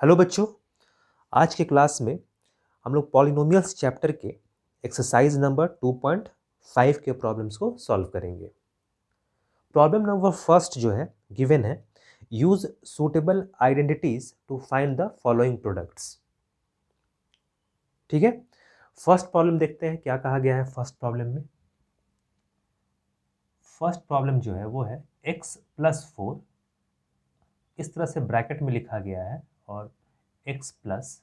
Hello बच्चों, आज के क्लास में हम लोग पॉलिनोमियल्स चैप्टर के एक्सरसाइज नंबर 2.5 के प्रॉब्लम्स को सॉल्व करेंगे। प्रॉब्लम नंबर फर्स्ट जो है गिवन है, use suitable identities to find the following products. ठीक है, फर्स्ट प्रॉब्लम देखते हैं क्या कहा गया है। फर्स्ट प्रॉब्लम में फर्स्ट प्रॉब्लम जो है वो है x+4 इस तरह से ब्रैकेट में लिखा गया है और x+10।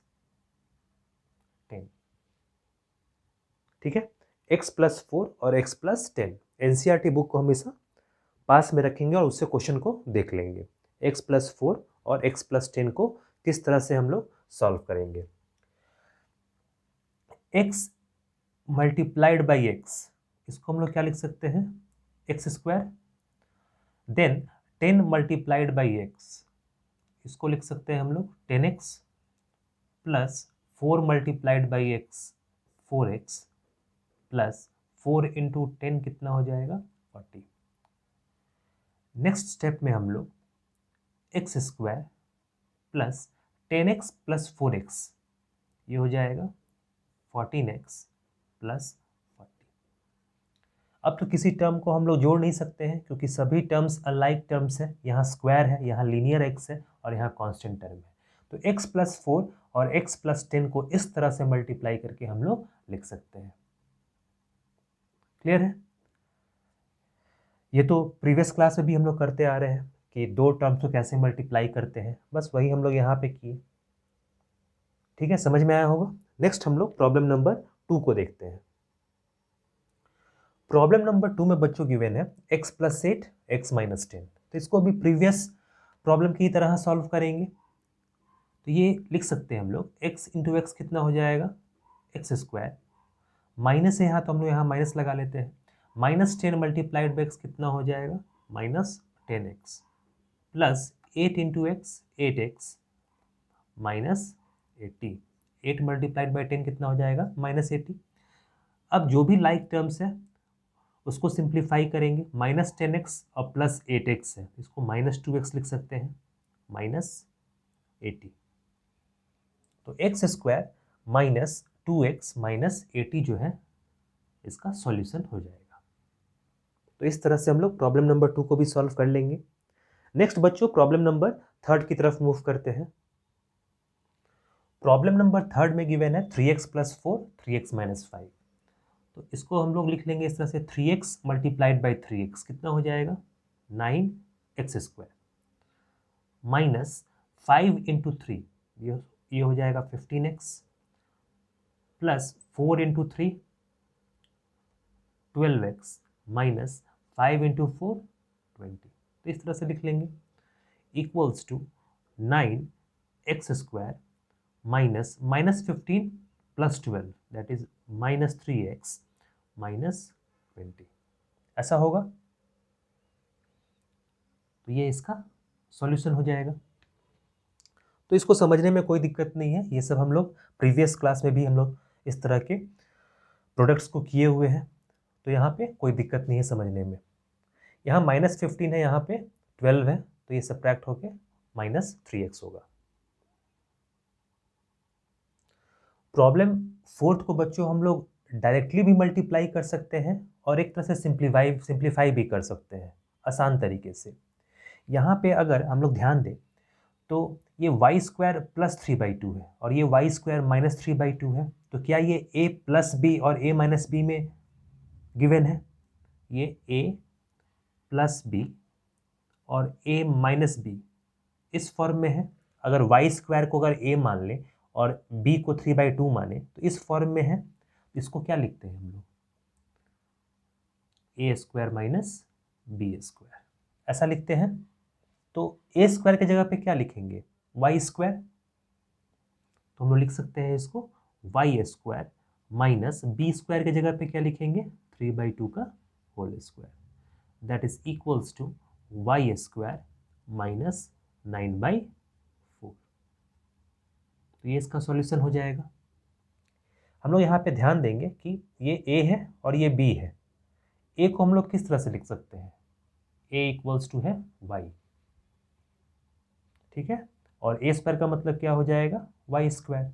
ठीक है, x+4 और x+10 एनसीईआरटी बुक को हमेशा पास में रखेंगे और उससे क्वेश्चन को देख लेंगे। x+4 और x+10 को किस तरह से हम लोग सॉल्व करेंगे। x मल्टीप्लाइड बाई x, इसको हम लोग क्या लिख सकते हैं, x²। Then 10 multiplied by x, इसको लिख सकते हैं हम लोग 10x, plus 4 multiplied by x 4x, plus 4 into 10 कितना हो जाएगा 40। नेक्स्ट स्टेप में हम लोग x² plus 10x plus 4x, ये हो जाएगा 14x प्लस 40। अब तो किसी टर्म को हम लोग जोड़ नहीं सकते हैं क्योंकि सभी टर्म्स अनलाइक टर्म्स है। यहाँ स्क्वायर है, यहाँ लीनियर x है और यहाँ कांस्टेंट टर्म है। तो x+4 और x+10 को इस तरह से मल्टीप्लाई करके हम लोग लिख सकते हैं। क्लियर है? ये तो प्रीवियस क्लास में भी हम लोग करते आ रहे हैं कि दो टर्म्स को कैसे मल्टीप्लाई करते हैं, बस वही हम लोग यहाँ पे किए। ठीक है, समझ में आया होगा। नेक्स्ट हम लोग प्रॉब्लम नंबर 2 को देखते हैं। प्रॉब्लम नंबर 2 में बच्चों गिवन है x+8 x-10। तो इसको भी प्रीवियस प्रॉब्लम की तरह सॉल्व करेंगे। तो ये लिख सकते हैं हम लोग x इंटू एक्स कितना हो जाएगा x², माइनस है यहाँ तो हम लोग यहाँ माइनस लगा लेते हैं। -10 मल्टीप्लाइड बाई एक्स कितना हो जाएगा -10x, plus 8 into x 8x -80। 8 multiplied by 10 कितना हो जाएगा -80। अब जो भी लाइक टर्म्स है उसको सिंप्लीफाई करेंगे। -10x और प्लस 8x है, इसको -2x लिख सकते हैं -80। तो x² -2x -80 जो है इसका सॉल्यूशन हो जाएगा। तो इस तरह से हम लोग प्रॉब्लम नंबर 2 को भी सॉल्व कर लेंगे। नेक्स्ट बच्चों प्रॉब्लम नंबर 3 की तरफ मूव करते हैं। प्रॉब्लम नंबर 3 में गिवन है 3x+4 3x-5। तो इसको हम लोग लिख लेंगे इस तरह से 3x मल्टीप्लाइड बाई 3x कितना हो जाएगा 9x² माइनस 5 इंटू 3, ये हो जाएगा 15x, plus 4 into 3 12x minus 5 into 4 20। तो इस तरह से लिख लेंगे equals to 9x² minus -15 plus 12 that is -3x -20। ऐसा होगा। तो ये इसका सॉल्यूशन हो जाएगा। तो इसको समझने में कोई दिक्कत नहीं है, ये सब हम लोग प्रीवियस क्लास में भी हम लोग इस तरह के प्रोडक्ट्स को किए हुए हैं, तो यहाँ पे कोई दिक्कत नहीं है समझने में। यहाँ -15 है, यहाँ पे 12 है, तो ये सब्ट्रैक्ट होके -3x होगा। प्रॉब्लम 4 को बच्चों हम लोग डायरेक्टली भी मल्टीप्लाई कर सकते हैं और एक तरह से सिंप्लीफाई भी कर सकते हैं आसान तरीके से। यहाँ पे अगर हम लोग ध्यान दें तो ये y² प्लस 3/2 है और ये y² माइनस 3/2 है। तो क्या ये a प्लस बी और a माइनस बी में गिवन है? ये a प्लस बी और a माइनस बी इस फॉर्म में है। अगर y² को अगर a मान लें और b को 3/2 माने तो इस फॉर्म में है। इसको क्या लिखते हैं हम लोग a² माइनस b², ऐसा लिखते हैं। तो a² की जगह पे क्या लिखेंगे y², तो हम लोग लिख सकते हैं इसको y² माइनस b² की जगह पे क्या लिखेंगे 3/2 का whole square, that is equals to y² minus 9/4। तो ये इसका सॉल्यूशन हो जाएगा। हम लोग यहाँ पे ध्यान देंगे कि ये a है और ये b है। a को हम लोग किस तरह से लिख सकते हैं, a इक्वल्स टू है y। ठीक है, और ए स्क्वायर का मतलब क्या हो जाएगा, वाई स्क्वायर।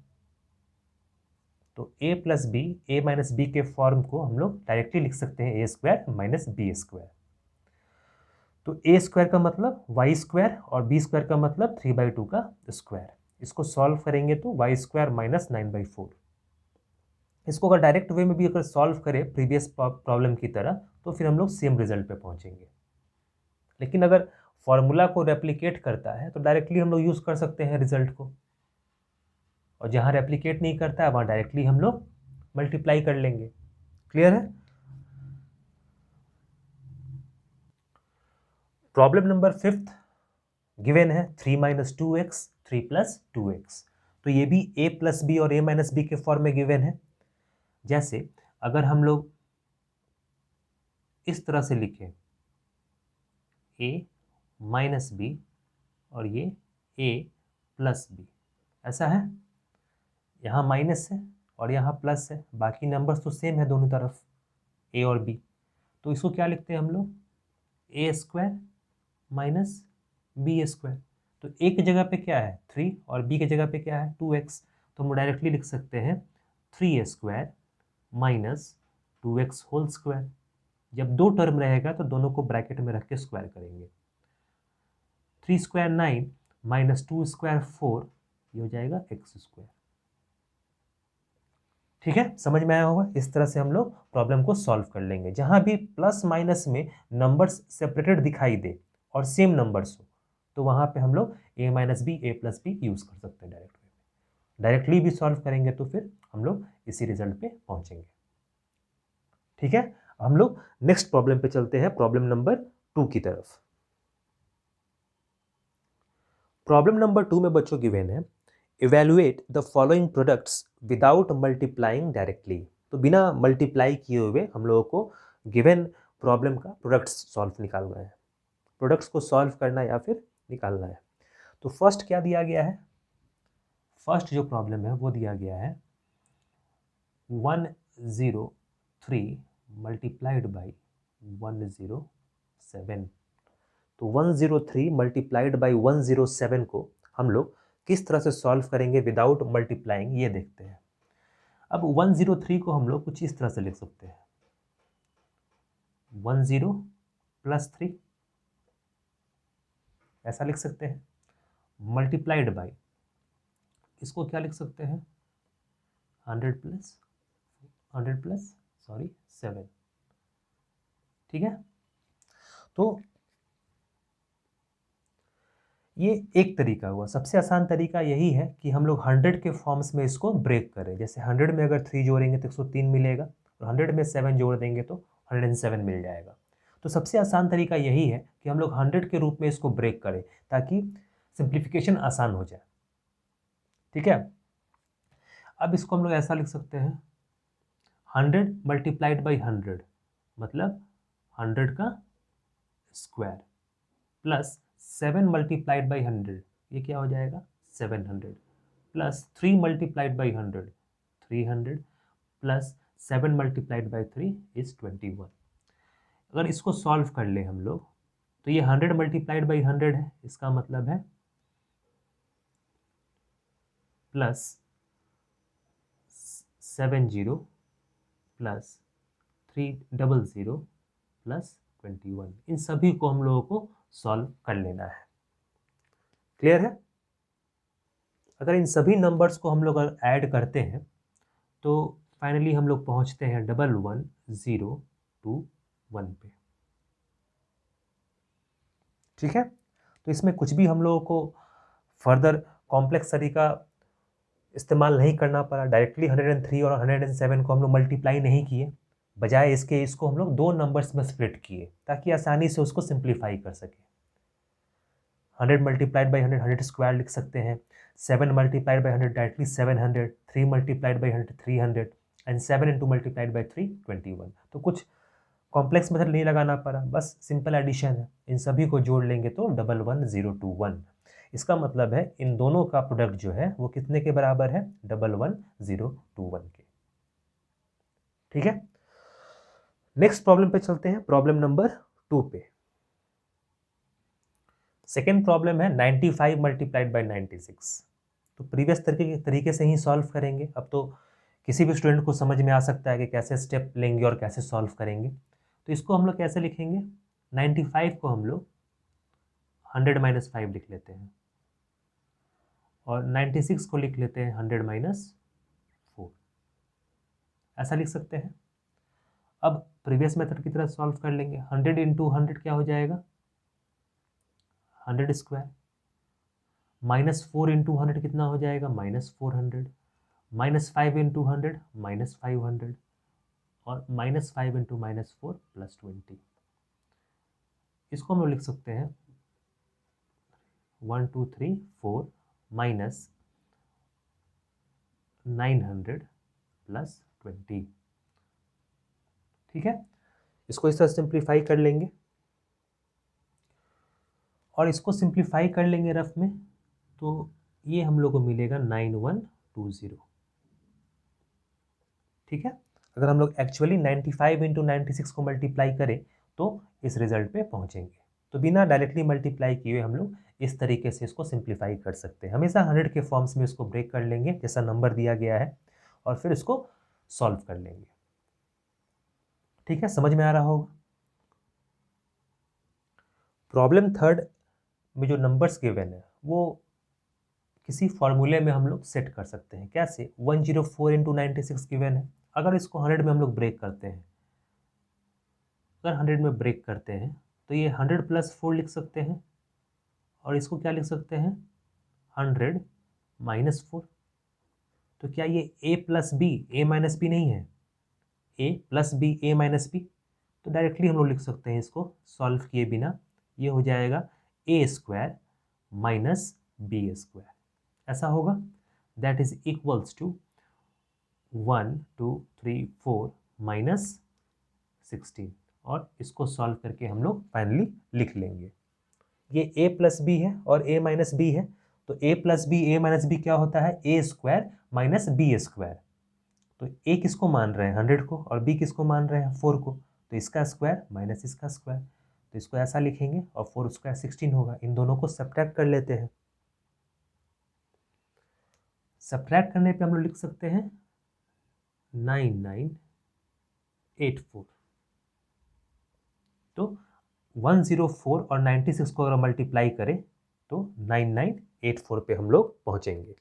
तो ए plus B, A minus B के फॉर्म को हम लोग डायरेक्टली लिख सकते हैं ए स्क्वायर माइनस बी स्क्वायर। तो ए स्क्वायर का मतलब वाई स्क्वायर और बी स्क्वायर का मतलब 3/2 का स्क्वायर। इसको सॉल्व करेंगे तो वाई स्क्वायर माइनस 9/4। इसको अगर डायरेक्ट वे में भी अगर सॉल्व करें प्रीवियस प्रॉब्लम की तरह तो फिर हम लोग सेम रिजल्ट पे पहुंचेंगे। लेकिन अगर फॉर्मूला को रेप्लिकेट करता है तो डायरेक्टली हम लोग यूज़ कर सकते हैं रिजल्ट को, और जहाँ रेप्लिकेट नहीं करता है वहाँ डायरेक्टली हम लोग मल्टीप्लाई कर लेंगे। क्लियर है? प्रॉब्लम नंबर 5 गिवन है 3 माइनस 2x 3 प्लस 2x। तो ये भी a प्लस बी और a माइनस बी के फॉर्म में गिवन है। जैसे अगर हम लोग इस तरह से लिखें a माइनस बी और ये a प्लस बी, ऐसा है, यहाँ माइनस है और यहाँ प्लस है, बाकी नंबर्स तो सेम है दोनों तरफ a और b। तो इसको क्या लिखते हैं हम लोग, a square minus B square. तो a की जगह पे क्या है 3 और b की जगह पे क्या है 2x। तो हम डायरेक्टली लिख सकते हैं 3a square minus 2x whole square. जब दो टर्म रहेगा तो दोनों को ब्रैकेट में रख के स्क्वायर करेंगे। 3 स्क्वायर 9 माइनस 2 स्क्वायर 4, ये हो जाएगा x स्क्वायर। ठीक है, समझ में आया होगा। इस तरह से हम लोग प्रॉब्लम को सॉल्व कर लेंगे। जहां भी प्लस माइनस में नंबर्स सेपरेटेड दिखाई दे और सेम नंबर्स हो तो वहां पे हम लोग a minus B A plus B use कर सकते हैं डायरेक्ट वे में। डायरेक्टली भी सॉल्व करेंगे तो फिर हम लोग इसी रिजल्ट पे पहुंचेंगे। ठीक है, हम लोग नेक्स्ट प्रॉब्लम पे चलते हैं, प्रॉब्लम नंबर 2 की तरफ। प्रॉब्लम नंबर 2 में बच्चों गिवन है evaluate the following products without multiplying directly. तो बिना मल्टीप्लाई किए हुए हम लोगों को गिवन प्रॉब्लम का प्रोडक्ट्स सॉल्व निकालना है। प्रोडक्ट्स को सॉल्व करना या फिर निकालना है। तो फर्स्ट क्या दिया गया है, फर्स्ट जो प्रॉब्लम है वो दिया गया है 103 मल्टीप्लाइड बाई 107। तो 103 मल्टीप्लाइड बाई 107 को हम लोग किस तरह से सॉल्व करेंगे विदाउट मल्टीप्लाइंग, ये देखते हैं। अब 103 को हम लोग कुछ इस तरह से लिख सकते हैं 10 प्लस 3, ऐसा लिख सकते हैं, मल्टीप्लाइड बाई इसको क्या लिख सकते हैं 100 प्लस 7। ठीक है, तो ये एक तरीका हुआ। सबसे आसान तरीका यही है कि हम लोग 100 के फॉर्म्स में इसको ब्रेक करें। जैसे 100 में अगर 3 जोड़ेंगे तो 103 मिलेगा, और 100 में 7 जोड़ देंगे तो 107 मिल जाएगा। तो सबसे आसान तरीका यही है कि हम लोग 100 के रूप में इसको ब्रेक करें ताकि सिंप्लीफिकेशन आसान हो जाए। ठीक है, अब इसको हम लोग ऐसा लिख सकते हैं 100 मल्टीप्लाइड बाई 100 मतलब 100 का स्क्वायर प्लस 7 मल्टीप्लाइड बाई 100, ये क्या हो जाएगा 700, plus 3 multiplied by 100 300, plus 7 multiplied by 3 is 21। अगर इसको सॉल्व कर ले हम लोग तो ये 100 मल्टीप्लाइड बाई 100 है, इसका मतलब है प्लस 70 प्लस 300 प्लस 21। इन सभी को हम लोगों को सॉल्व कर लेना है। क्लियर है? अगर इन सभी नंबर्स को हम लोग ऐड करते हैं तो फाइनली हम लोग पहुंचते हैं 11021 पे। ठीक है, तो इसमें कुछ भी हम लोगों को फर्दर कॉम्प्लेक्स तरीका इस्तेमाल नहीं करना पड़ा। डायरेक्टली 103 और 107 को हम लोग मल्टीप्लाई नहीं किए, बजाय इसके इसको हम लोग दो नंबर्स में स्प्लिट किए ताकि आसानी से उसको सिंप्लीफाई कर सके। 100 मल्टीप्लाइड बाई 100 100 स्क्वायर लिख सकते हैं, 7 multiplied by 100 directly 700, 3 multiplied by 100 300 and 7 into multiplied by 3 21। तो कुछ कॉम्प्लेक्स मेथड नहीं लगाना पड़ा, बस सिंपल एडिशन है। इन सभी को जोड़ लेंगे तो 11021। इसका मतलब है इन दोनों का प्रोडक्ट जो है वो कितने के बराबर है 11021 के। ठीक है, नेक्स्ट प्रॉब्लम पे चलते हैं, प्रॉब्लम नंबर 2 पे। सेकेंड प्रॉब्लम है 95 मल्टीप्लाइड बाई 96। तो प्रीवियस तरीके से ही सॉल्व करेंगे। अब तो किसी भी स्टूडेंट को समझ में आ सकता है कि कैसे स्टेप लेंगे और कैसे सॉल्व करेंगे। तो इसको हम लोग कैसे लिखेंगे, 95 को हम लोग 100 माइनस 5 लिख लेते हैं और 96 को लिख लेते हैं 100 माइनस 4, ऐसा लिख सकते हैं। अब प्रीवियस मेथड की तरह सॉल्व कर लेंगे। 100 इंटू 100 क्या हो जाएगा, 100 स्क्वायर, माइनस 4 इंटू 100 कितना हो जाएगा, माइनस 400, माइनस 5 इंटू 100 माइनस 500 और माइनस 5 इंटू माइनस 4 प्लस 20। इसको हम लोग लिख सकते हैं 1 2 3 4 माइनस 900 प्लस 20। ठीक है, इसको इस तरह सिंप्लीफाई कर लेंगे और इसको सिंप्लीफाई कर लेंगे रफ में, तो ये हम लोग को मिलेगा 9120। ठीक है, अगर हम लोग एक्चुअली 95 इंटू 96 को मल्टीप्लाई करें तो इस रिजल्ट पे पहुंचेंगे। तो बिना डायरेक्टली मल्टीप्लाई किए हम लोग इस तरीके से इसको सिंप्लीफाई कर सकते हैं। हमेशा 100 के फॉर्म्स में इसको ब्रेक कर लेंगे जैसा नंबर दिया गया है और फिर इसको सॉल्व कर लेंगे। ठीक है, समझ में आ रहा होगा। प्रॉब्लम थर्ड में जो नंबर्स गिवन है वो किसी फॉर्मूले में हम लोग सेट कर सकते हैं। कैसे, 104 इंटू 96 गिवन है, अगर इसको 100 में हम लोग ब्रेक करते हैं, अगर 100 में ब्रेक करते हैं तो ये 100 प्लस 4 लिख सकते हैं और इसको क्या लिख सकते हैं, 100 माइनस 4। तो क्या ये a plus B A minus B नहीं है, a plus B A minus B, तो डायरेक्टली हम लोग लिख सकते हैं इसको सॉल्व किए बिना। ये हो जाएगा a square minus B square, ऐसा होगा। That is equals to 1 2 3 4 minus 16 और इसको सॉल्व करके हम लोग फाइनली लिख लेंगे। ये a प्लस बी है और a माइनस बी है, तो a plus B A minus B क्या होता है, a square minus B square. तो a किसको मान रहे हैं, 100 को, और b किसको मान रहे हैं, 4 को, तो इसका स्क्वायर माइनस इसका स्क्वायर, तो इसको ऐसा लिखेंगे और 4 स्क्वायर 16 होगा। इन दोनों को सब्ट्रैक्ट कर लेते हैं। सब्ट्रैक्ट करने पे हम लोग लिख सकते हैं 9984। तो 104 और 96 को अगर मल्टीप्लाई करें तो 9984 पे हम लोग पहुंचेंगे।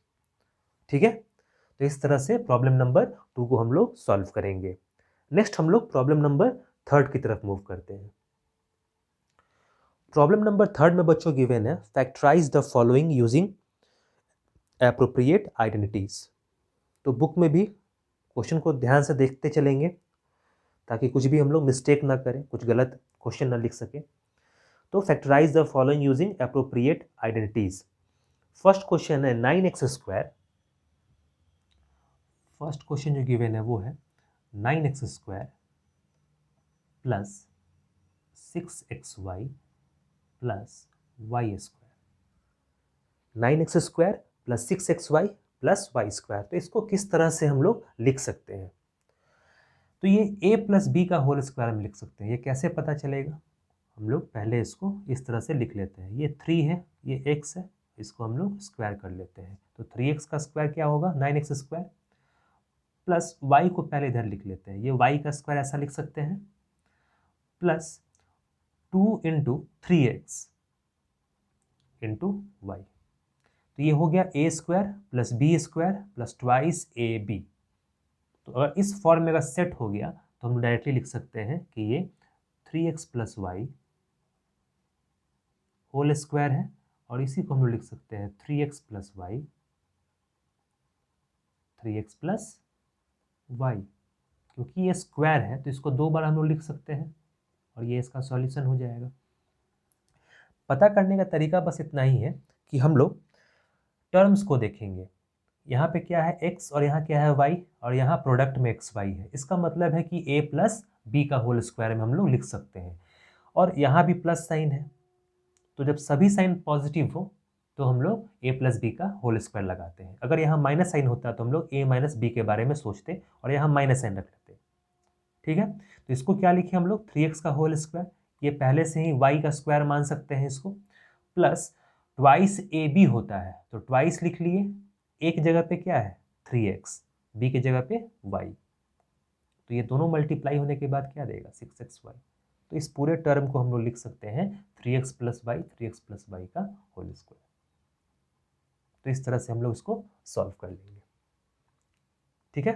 ठीक है, तो इस तरह से प्रॉब्लम नंबर 2 को हम लोग सॉल्व करेंगे। नेक्स्ट हम लोग प्रॉब्लम नंबर 3 की तरफ मूव करते हैं। प्रॉब्लम नंबर 3 में बच्चों गिवन है factorize the following using appropriate identities. तो बुक में भी क्वेश्चन को ध्यान से देखते चलेंगे ताकि कुछ भी हम लोग मिस्टेक ना करें, कुछ गलत क्वेश्चन ना लिख सके। तो factorize the following using appropriate identities. First question है 9x स्क्वायर। फर्स्ट क्वेश्चन जो गिवन है वो है 9x square plus 6xy plus Y square. 9x square plus 6xy plus Y square, तो इसको किस तरह से हम लोग लिख सकते हैं। तो ये a प्लस बी का होल स्क्वायर हम लिख सकते हैं। ये कैसे पता चलेगा, हम लोग पहले इसको इस तरह से लिख लेते हैं। ये 3 है, ये x है, इसको हम लोग स्क्वायर कर लेते हैं। तो 3x का स्क्वायर क्या होगा, 9x स्क्वायर, प्लस y को पहले इधर लिख लेते हैं, ये y का स्क्वायर ऐसा लिख सकते हैं, plus 2 into 3x into Y. तो ये हो गया a square plus B square plus twice A B. तो अगर इस फॉर्म में अगर सेट हो गया तो हम डायरेक्टली लिख सकते हैं कि ये 3x plus Y whole square है और इसी को हम लोग लिख सकते हैं 3x plus Y, 3x plus Y. क्योंकि ये स्क्वायर है तो इसको 2 बार हम लोग लिख सकते हैं और ये इसका सॉल्यूशन हो जाएगा। पता करने का तरीका बस इतना ही है कि हम लोग टर्म्स को देखेंगे। यहाँ पे क्या है x और यहाँ क्या है y और यहाँ प्रोडक्ट में x y है। इसका मतलब है कि a प्लस बी का होल स्क्वायर में हम लोग लिख सकते हैं और यहाँ भी प्लस साइन है, तो जब सभी साइन पॉजिटिव हो तो हम लोग a प्लस बी का होल स्क्वायर लगाते हैं। अगर यहाँ माइनस साइन होता तो हम लोग a माइनस बी के बारे में सोचते और यहाँ माइनस साइन रख लेते। ठीक है, तो इसको क्या लिखे हम लोग 3x का होल स्क्वायर, ये पहले से ही y का स्क्वायर मान सकते हैं इसको, प्लस ट्वाइस ए बी होता है, तो ट्वाइस लिख लिए, एक जगह पे क्या है 3x, बी की जगह पे y, तो ये दोनों मल्टीप्लाई होने के बाद क्या देगा 6xy। तो इस पूरे टर्म को हम लोग लिख सकते हैं 3x plus Y, 3x plus Y का होल स्क्वायर। तो इस तरह से हम लोग इसको सॉल्व कर लेंगे, ठीक है।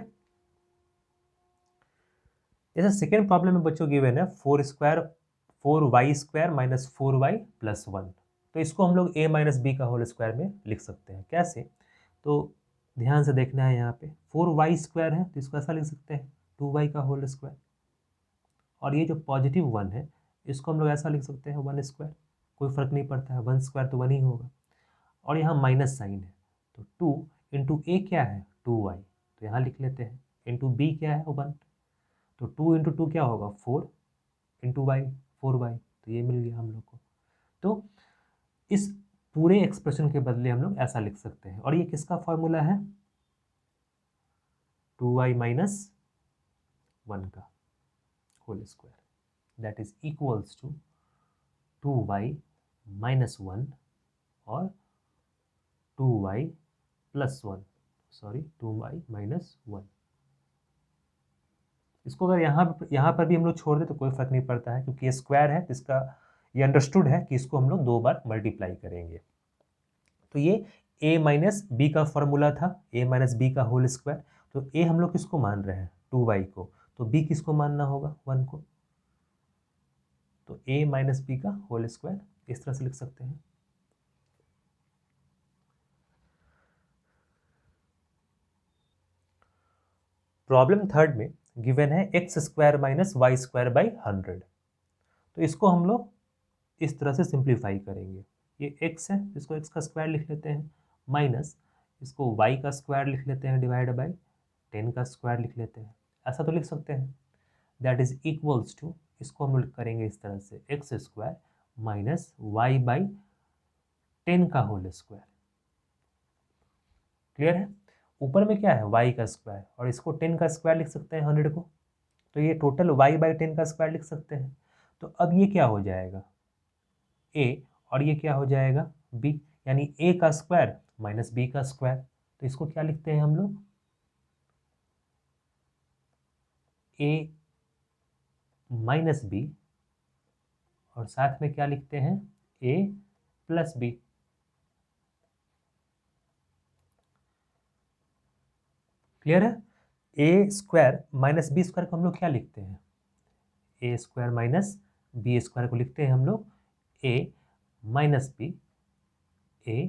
जैसे सेकेंड प्रॉब्लम में बच्चों गिवन है 4y² माइनस 4y प्लस 1, तो इसको हम लोग a माइनस बी का होल स्क्वायर में लिख सकते हैं। कैसे, तो ध्यान से देखना है, यहाँ पे 4y² है तो इसको ऐसा लिख सकते हैं 2y का होल स्क्वायर, और ये जो पॉजिटिव 1 है इसको हम लोग ऐसा लिख सकते हैं 1², कोई फर्क नहीं पड़ता है, 1² तो 1 ही होगा, और यहाँ माइनस साइन है, तो 2 इंटू ए क्या है 2y, तो यहाँ लिख लेते हैं, इंटू बी क्या है 1, तो 2 इंटू 2 क्या होगा 4 इंटू वाई 4y, तो ये मिल गया हम लोग को। तो इस पूरे एक्सप्रेशन के बदले हम लोग ऐसा लिख सकते हैं, और ये किसका फॉर्मूला है 2y माइनस 1 का whole square, that is equals to 2y minus 1 और 2y plus 1, sorry 2y minus 1। इसको अगर यहाँ पर भी हम लोग छोड़ दें तो कोई फर्क नहीं पड़ता है, क्योंकि ये स्क्वायर है, इसका ये अंडरस्टूड है कि इसको हम लोग 2 बार मल्टीप्लाई करेंगे। तो ये a माइनस बी का फॉर्मूला था, a माइनस बी का होल स्क्वायर, तो a हम लोग किसको मान रहे हैं 2y को, तो b किसको मानना होगा 1 को, तो a माइनस बी का होल स्क्वायर इस तरह से लिख सकते हैं। प्रॉब्लम थर्ड में गिवन है x² माइनस y² बाई 100, तो इसको हम लोग इस तरह से सिंप्लीफाई करेंगे। ये x है, इसको x का स्क्वायर लिख लेते हैं, माइनस इसको y का स्क्वायर लिख लेते हैं, डिवाइड बाई 10 का स्क्वायर लिख लेते हैं, ऐसा तो लिख सकते हैं। दैट इज इक्वल्स टू, इसको हम लोग करेंगे इस तरह से x² माइनस y बाई 10 का होल स्क्वायर। क्लियर है, ऊपर में क्या है y का स्क्वायर, और इसको 10 का स्क्वायर लिख सकते हैं 100 को, तो ये टोटल y बाई 10 का स्क्वायर लिख सकते हैं। तो अब ये क्या हो जाएगा a, और ये क्या हो जाएगा b, यानी a का स्क्वायर माइनस b का स्क्वायर, तो इसको क्या लिखते हैं हम लोग a माइनस b, और साथ में क्या लिखते हैं a प्लस b। क्लियर है, a square minus b square को हम लोग क्या लिखते हैं a² माइनस b² को लिखते हैं हम लोग a minus b a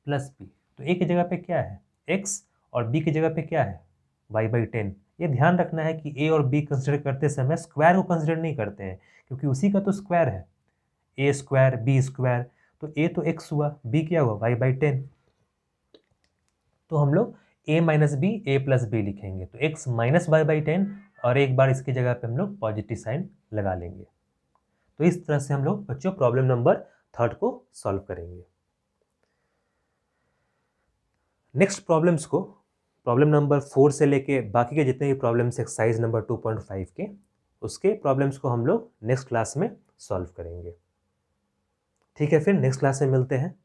plus b। तो a की जगह पे क्या है x, और b की जगह पे क्या है y बाई 10। ये ध्यान रखना है कि a और b कंसिडर करते समय स्क्वायर को कंसिडर नहीं करते हैं, क्योंकि उसी का तो स्क्वायर है, a² b², तो a तो x हुआ, b क्या हुआ y बाई 10, तो हम लोग a minus B a plus B लिखेंगे, तो x माइनस y बाई 10, और एक बार इसकी जगह पे हम लोग पॉजिटिव साइन लगा लेंगे। तो इस तरह से हम लोग बच्चों प्रॉब्लम नंबर थर्ड को सॉल्व करेंगे। नेक्स्ट प्रॉब्लम्स को, प्रॉब्लम नंबर 4 से लेके बाकी के जितने भी प्रॉब्लम्स एक्सरसाइज नंबर 2.5 के, उसके प्रॉब्लम्स को हम लोग नेक्स्ट क्लास में सॉल्व करेंगे। ठीक है, फिर नेक्स्ट क्लास में मिलते हैं।